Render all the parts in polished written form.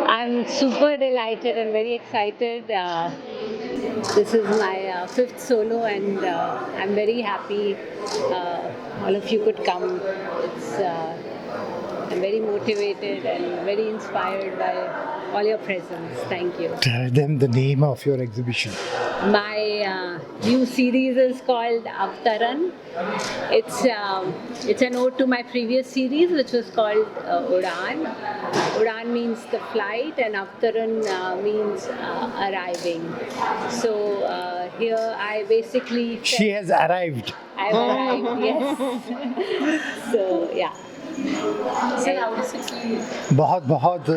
I'm super delighted and very excited. This is my fifth solo, and I'm very happy all of you could come. I'm very motivated and very inspired by all your presence. Thank you. Tell them the name of your exhibition. My new series is called Avtaran. It's an ode to my previous series, which was called Udan. Udan means the flight, and Avtaran means arriving. So here I basically She has arrived. I've arrived. Yes. So yeah. बहुत बहुत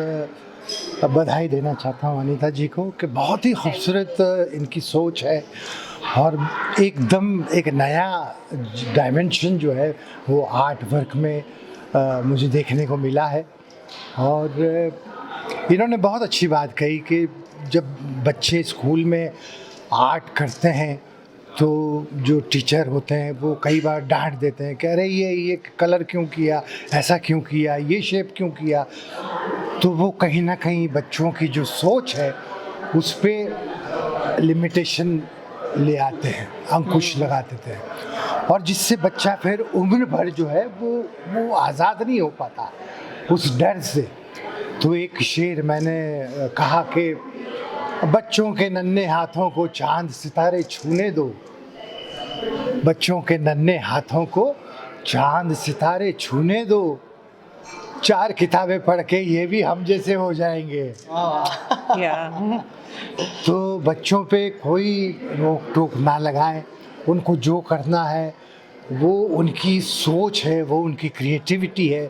बधाई देना चाहता हूँ अनीता जी को कि बहुत ही खूबसूरत इनकी सोच है और एकदम एक नया डायमेंशन जो है वो आर्ट वर्क में मुझे देखने को मिला है। और इन्होंने बहुत अच्छी बात कही कि जब बच्चे स्कूल में आर्ट करते हैं तो जो टीचर होते हैं वो कई बार डांट देते हैं कि अरे ये कलर क्यों किया, ऐसा क्यों किया, ये शेप क्यों किया। तो वो कहीं ना कहीं बच्चों की जो सोच है उस पर लिमिटेशन ले आते हैं, अंकुश लगा देते हैं, और जिससे बच्चा फिर उम्र भर जो है वो आज़ाद नहीं हो पाता उस डर से। तो एक शेर मैंने कहा कि बच्चों के नन्हे हाथों को चांद सितारे छूने दो, बच्चों के नन्हे हाथों को चांद सितारे छूने दो, 4 किताबें पढ़ के ये भी हम जैसे हो जाएंगे। तो बच्चों पे कोई रोक टोक ना लगाएं, उनको जो करना है वो उनकी सोच है, वो उनकी क्रिएटिविटी है,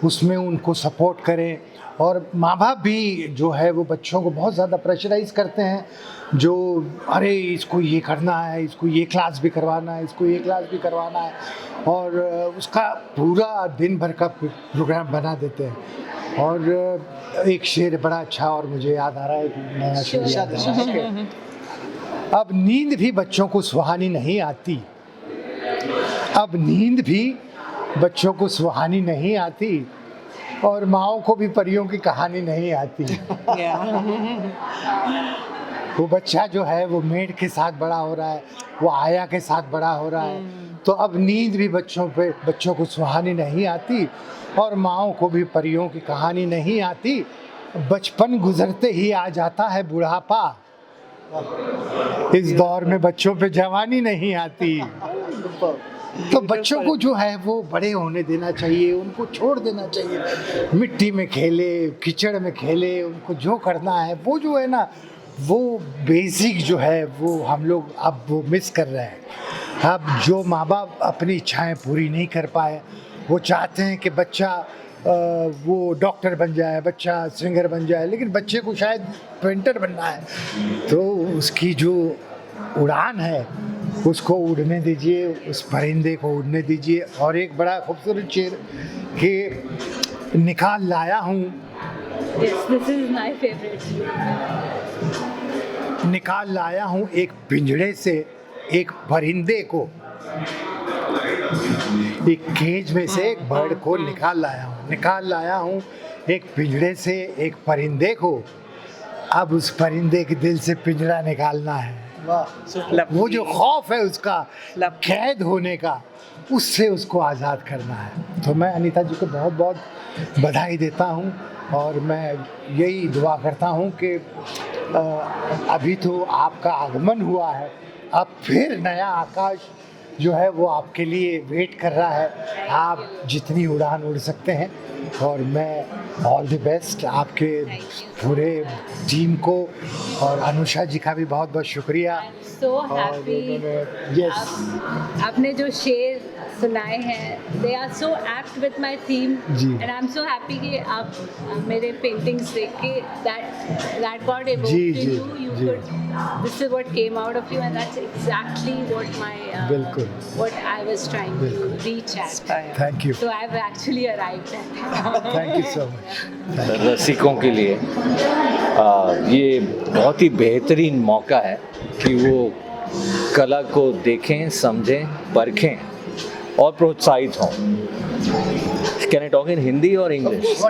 उसमें उनको सपोर्ट करें। और माँ बाप भी जो है वो बच्चों को बहुत ज़्यादा प्रेशराइज करते हैं, जो अरे इसको ये करना है, इसको ये क्लास भी करवाना है, इसको ये क्लास भी करवाना है, और उसका पूरा दिन भर का प्रोग्राम बना देते हैं। और एक शेर बड़ा अच्छा और मुझे याद आ रहा है कि नया शेर याद आ रहा है कि अब नींद भी बच्चों को सुहानी नहीं आती, अब नींद भी बच्चों को सुहानी नहीं आती, और माँओं को भी परियों की कहानी नहीं आती। वो बच्चा जो है वो मेड के साथ बड़ा हो रहा है, वो आया के साथ बड़ा हो रहा है। तो अब नींद भी बच्चों को सुहानी नहीं आती, और माँओं को भी परियों की कहानी नहीं आती। बचपन गुजरते ही आ जाता है बुढ़ापा, इस दौर में बच्चों पे जवानी नहीं आती। तो बच्चों को जो है वो बड़े होने देना चाहिए, उनको छोड़ देना चाहिए, मिट्टी में खेले, कीचड़ में खेले, उनको जो करना है वो जो है ना वो बेसिक जो है वो हम लोग अब वो मिस कर रहे हैं। अब जो माँ बाप अपनी इच्छाएं पूरी नहीं कर पाए, वो चाहते हैं कि बच्चा वो डॉक्टर बन जाए, बच्चा सिंगर बन जाए, लेकिन बच्चे को शायद पेंटर बनना है। तो उसकी जो उड़ान है उसको उड़ने दीजिए, उस परिंदे को उड़ने दीजिए। और एक बड़ा खूबसूरत शेर कि निकाल लाया हूँ, Yes, this is my favorite. निकाल लाया हूँ एक पिंजड़े से एक परिंदे को, एक केज में से एक बर्ड को निकाल लाया हूँ एक पिंजड़े से एक परिंदे को। अब उस परिंदे के दिल से पिंजरा निकालना है, वो जो खौफ है उसका कैद होने का, उससे उसको आज़ाद करना है। तो मैं अनीता जी को बहुत बहुत बधाई देता हूँ, और मैं यही दुआ करता हूँ कि अभी तो आपका आगमन हुआ है, अब फिर नया आकाश जो है वो आपके लिए वेट कर रहा है। आप जितनी उड़ान उड़ सकते हैं, और मैं ऑल द बेस्ट आपके पूरे टीम को, और अनुषा जी का भी बहुत बहुत शुक्रिया। So happy. यस, आपने जो शेर सुनाए हैं, they are so apt with my theme, जी। And I am so happy कि आप मेरे पेंटिंग्स देख के दैट गॉट जी, evoked जी, in you, you जी। could, this is what came out of you, and that's exactly what my बिल्कुल। what I was trying to बिल्कुल। reach at. Thank you, So I've actually arrived at thank you so much. रसिकों के लिए ये बहुत ही बेहतरीन मौका है कि वो कला को देखें, समझें, परखें और प्रोत्साहित हों। Can I talk in Hindi और इंग्लिश?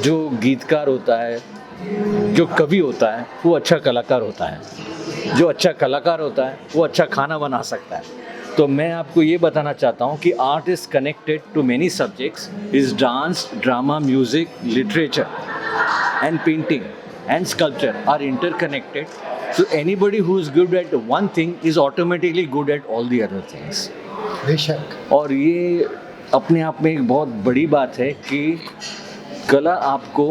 जो गीतकार होता है, जो कवि होता है, वो अच्छा कलाकार होता है। जो अच्छा कलाकार होता है वो अच्छा खाना बना सकता है। तो मैं आपको ये बताना चाहता हूँ कि art is connected to many subjects, is dance, drama, music, literature and painting and sculpture are interconnected. So anybody who is good at one thing is automatically good at all the other things. बेशक। और ये अपने आप में एक बहुत बड़ी बात है कि कला आपको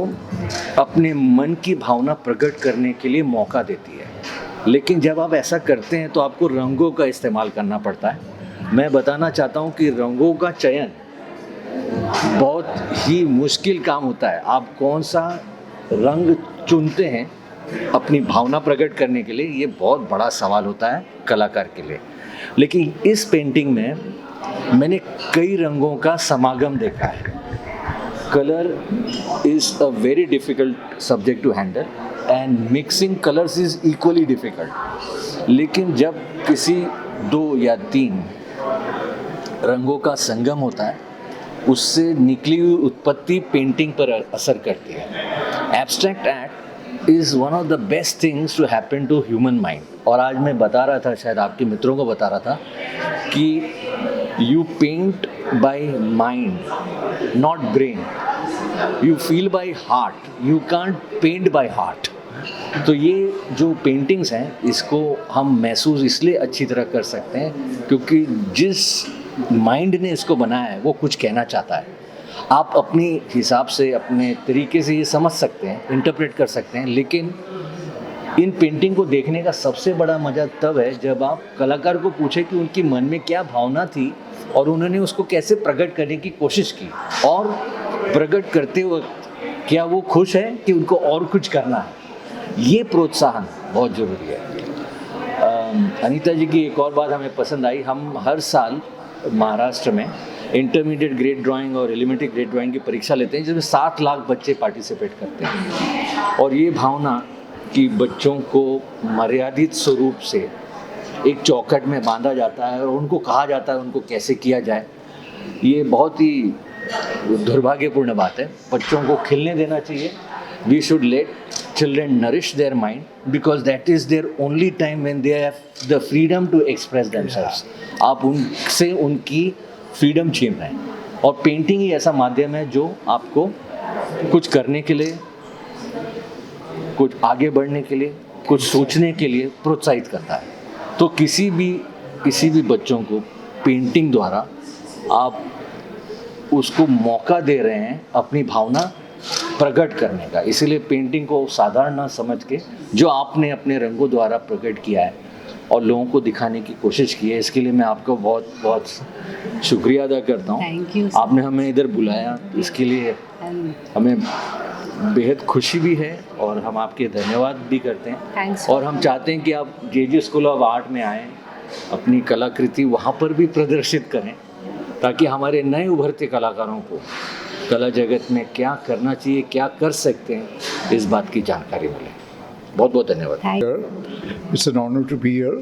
अपने मन की भावना प्रकट करने के लिए मौका देती है। लेकिन जब आप ऐसा करते हैं तो आपको रंगों का इस्तेमाल करना पड़ता है। मैं बताना चाहता हूँ कि रंगों का चयन बहुत ही मुश्किल काम होता है। आप कौन सा रंग चुनते हैं अपनी भावना प्रकट करने के लिए, ये बहुत बड़ा सवाल होता है कलाकार के लिए। लेकिन इस पेंटिंग में मैंने कई रंगों का समागम देखा है। Colour is a very difficult subject to handle and mixing colours is equally difficult. लेकिन जब किसी 2 या 3 रंगों का संगम होता है, उससे निकली हुई उत्पत्ति पेंटिंग पर असर करती है। Abstract art is one of the best things to happen to human mind. और आज मैं बता रहा था, शायद आपके मित्रों को बता रहा था, कि you paint by mind, not brain. You feel by heart, you can't paint by heart. तो ये जो पेंटिंग्स हैं, इसको हम महसूस इसलिए अच्छी तरह कर सकते हैं क्योंकि जिस माइंड ने इसको बनाया है वो कुछ कहना चाहता है। आप अपने हिसाब से, अपने तरीके से ये समझ सकते हैं, इंटरप्रेट कर सकते हैं, लेकिन इन पेंटिंग को देखने का सबसे बड़ा मज़ा तब है जब आप कलाकार को पूछे कि उनके मन में क्या भावना थी और उन्होंने उसको कैसे प्रकट करने की कोशिश की, और प्रकट करते वक्त क्या वो खुश है कि उनको और कुछ करना है। ये प्रोत्साहन बहुत ज़रूरी है। अनीता जी की एक और बात हमें पसंद आई। हम हर साल महाराष्ट्र में इंटरमीडिएट ग्रेड ड्राइंग और एलिमेंट्री ग्रेड ड्राइंग की परीक्षा लेते हैं, जिसमें 7 लाख बच्चे पार्टिसिपेट करते हैं। और ये भावना कि बच्चों को मर्यादित स्वरूप से एक चौखट में बांधा जाता है और उनको कहा जाता है उनको कैसे किया जाए, ये बहुत ही दुर्भाग्यपूर्ण बात है। बच्चों को खिलने देना चाहिए। We should let children nourish their mind because that is their only time when they have the freedom to express themselves. आप उनसे उनकी फ्रीडम छीन रहे हैं, और पेंटिंग ही ऐसा माध्यम है जो आपको कुछ करने के लिए, कुछ आगे बढ़ने के लिए, कुछ सोचने के लिए प्रोत्साहित करता है। तो किसी भी बच्चों को पेंटिंग द्वारा आप उसको मौका दे रहे हैं अपनी भावना प्रकट करने का। इसीलिए पेंटिंग को साधारण ना समझ के जो आपने अपने रंगों द्वारा प्रकट किया है और लोगों को दिखाने की कोशिश की है, इसके लिए मैं आपको बहुत बहुत शुक्रिया अदा करता हूँ। Thank you, sir. आपने हमें इधर बुलाया, इसके लिए हमें बेहद खुशी भी है और हम आपके धन्यवाद भी करते हैं। Thanks. और हम चाहते हैं कि आप जे स्कूल ऑफ आर्ट में आएँ, अपनी कलाकृति वहाँ पर भी प्रदर्शित करें, ताकि हमारे नए उभरते कलाकारों को कला जगत में क्या करना चाहिए, क्या कर सकते हैं, इस बात की जानकारी मिले। बहुत बहुत धन्यवाद। It's an honor to be here.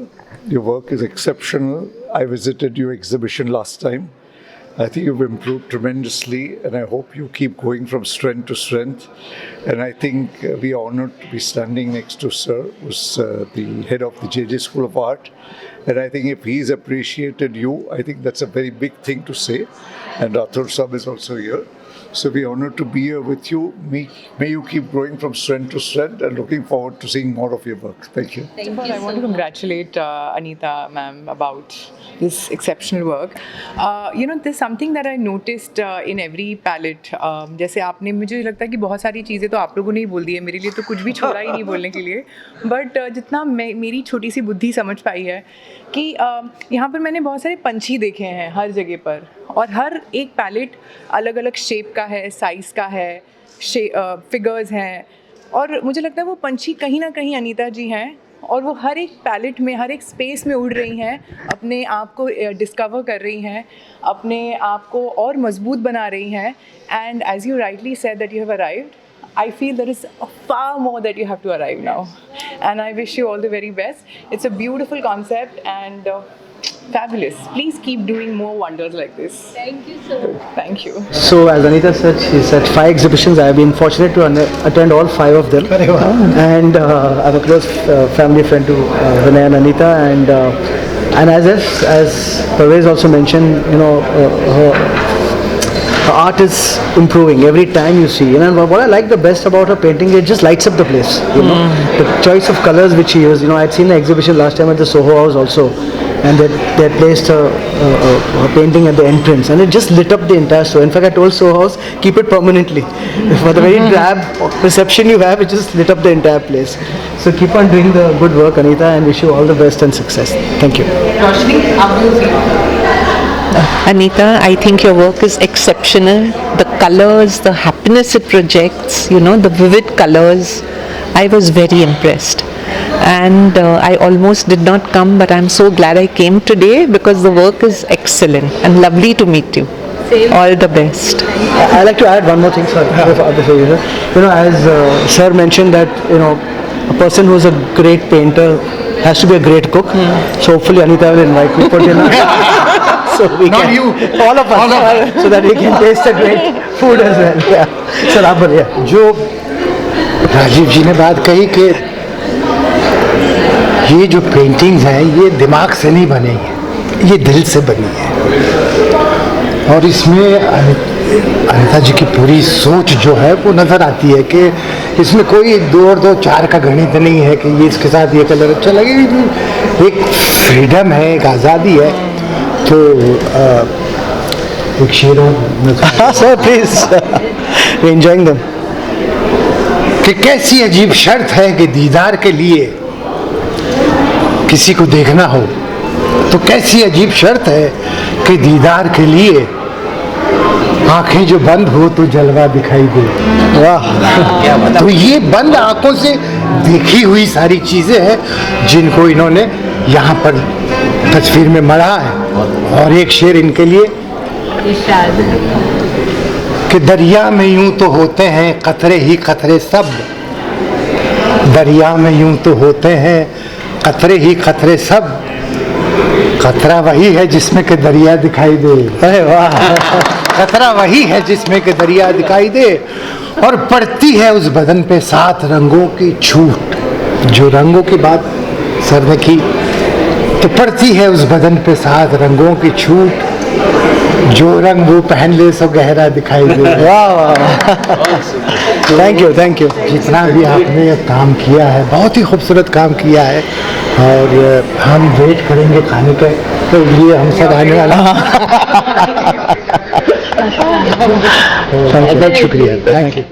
Your work is exceptional. I visited your exhibition last time. I think you've improved tremendously, and I hope you keep going from strength to strength. And I think we are honored to be standing next to Sir, who's the head of the JJ School of Art. And I think if he's appreciated you, I think that's a very big thing to say. And Athur Sab is also here. So we're honored to be here with you. May you keep growing from strength to strength, and looking forward to seeing more of your work. Thank you. Thank First you of all, I so want to much. congratulate Anita ma'am about this exceptional work. There's something that I noticed in every palette. जैसे आपने, मुझे लगता है कि बहुत सारी चीज़ें तो आप लोगों ने ही बोल दी है, मेरे लिए तो कुछ भी छोड़ा ही नहीं बोलने के लिए. बट जितना मेरी छोटी सी बुद्धि समझ पाई है कि यहाँ पर मैंने बहुत सारे पंछी देखे हैं हर जगह पर, और हर एक पैलेट अलग अलग शेप का है, साइज़ का है, फिगर्स हैं, और मुझे लगता है वो पंछी कहीं ना कहीं अनीता जी हैं, और वो हर एक पैलेट में, हर एक स्पेस में उड़ रही हैं, अपने आप को डिस्कवर कर रही हैं, अपने आप को और मजबूत बना रही हैं. And as you rightly said that you have arrived, I feel there is far more that you have to arrive now, and I wish you all the very best. It's a beautiful concept and fabulous. Please keep doing more wonders like this. Thank you so much. Thank you. So, as Anita said, she's at 5 exhibitions. I have been fortunate to attend all 5 of them. And I'm a close family friend to Vinay and Anita. And as Parvez also mentioned, her art is improving every time you see. And what I like the best about her painting, it just lights up the place. The choice of colors which she used. I had seen the exhibition last time at the Soho House also, and they had placed a painting at the entrance, and it just lit up the entire store. In fact, I told Soho House, keep it permanently. For the very drab perception you have, it just lit up the entire place. So keep on doing the good work, Anita, and wish you all the best and success. Thank you. Roshni, how do you feel? Anita, I think your work is exceptional. The colors, the happiness it projects, the vivid colors. I was very impressed. And I almost did not come, but I'm so glad I came today because the work is excellent and lovely to meet you. Same. All the best. I'd like to add one more thing, sir. Before you, as sir mentioned that, a person who's a great painter has to be a great cook. So hopefully Anita will invite me for dinner. So we Not can, you. all of us, so that we can taste the great food as well. Yeah. Sir, आप बोलिए. जो राजीव जी ने बात कही कि ये जो paintings हैं ये दिमाग से नहीं बनी है, ये दिल से बनी है, और इसमें अनिता जी की पूरी सोच जो है वो नज़र आती है कि इसमें कोई 2 और 2 4 का गणित नहीं है कि ये इसके साथ ये कलर अच्छा लगेगा. एक फ्रीडम है, एक आज़ादी है. तो एक शेर हाँ सर, प्लीज. Enjoying them. कि कैसी अजीब शर्त है कि दीदार के लिए किसी को देखना हो, तो कैसी अजीब शर्त है कि दीदार के लिए आंखें जो बंद हो तो जलवा दिखाई दे. वाह. तो ये बंद आंखों से देखी हुई सारी चीजें हैं जिनको इन्होंने यहाँ पर तस्वीर में मढ़ा है. और एक शेर इनके लिए इरशाद. कि दरिया में यूं तो होते हैं कतरे ही कतरे सब, दरिया में यूं तो होते हैं कतरे ही कतरे सब, कतरा वही है जिसमें के दरिया दिखाई दे. अरे वाह. कतरा वही है जिसमें के दरिया दिखाई दे, और पड़ती है उस बदन पे 7 रंगों की छूट. जो रंगों की बात सर ने की, तो पड़ती है उस बदन पे 7 रंगों की छूट, जो रंग वो पहन ले सो गहरा दिखाई दे. वाह. Thank you. जितना भी आपने काम किया है बहुत ही खूबसूरत काम किया है, और हम वेट करेंगे खाने के लिए, हम सब आने वाला. बहुत शुक्रिया. Thank you.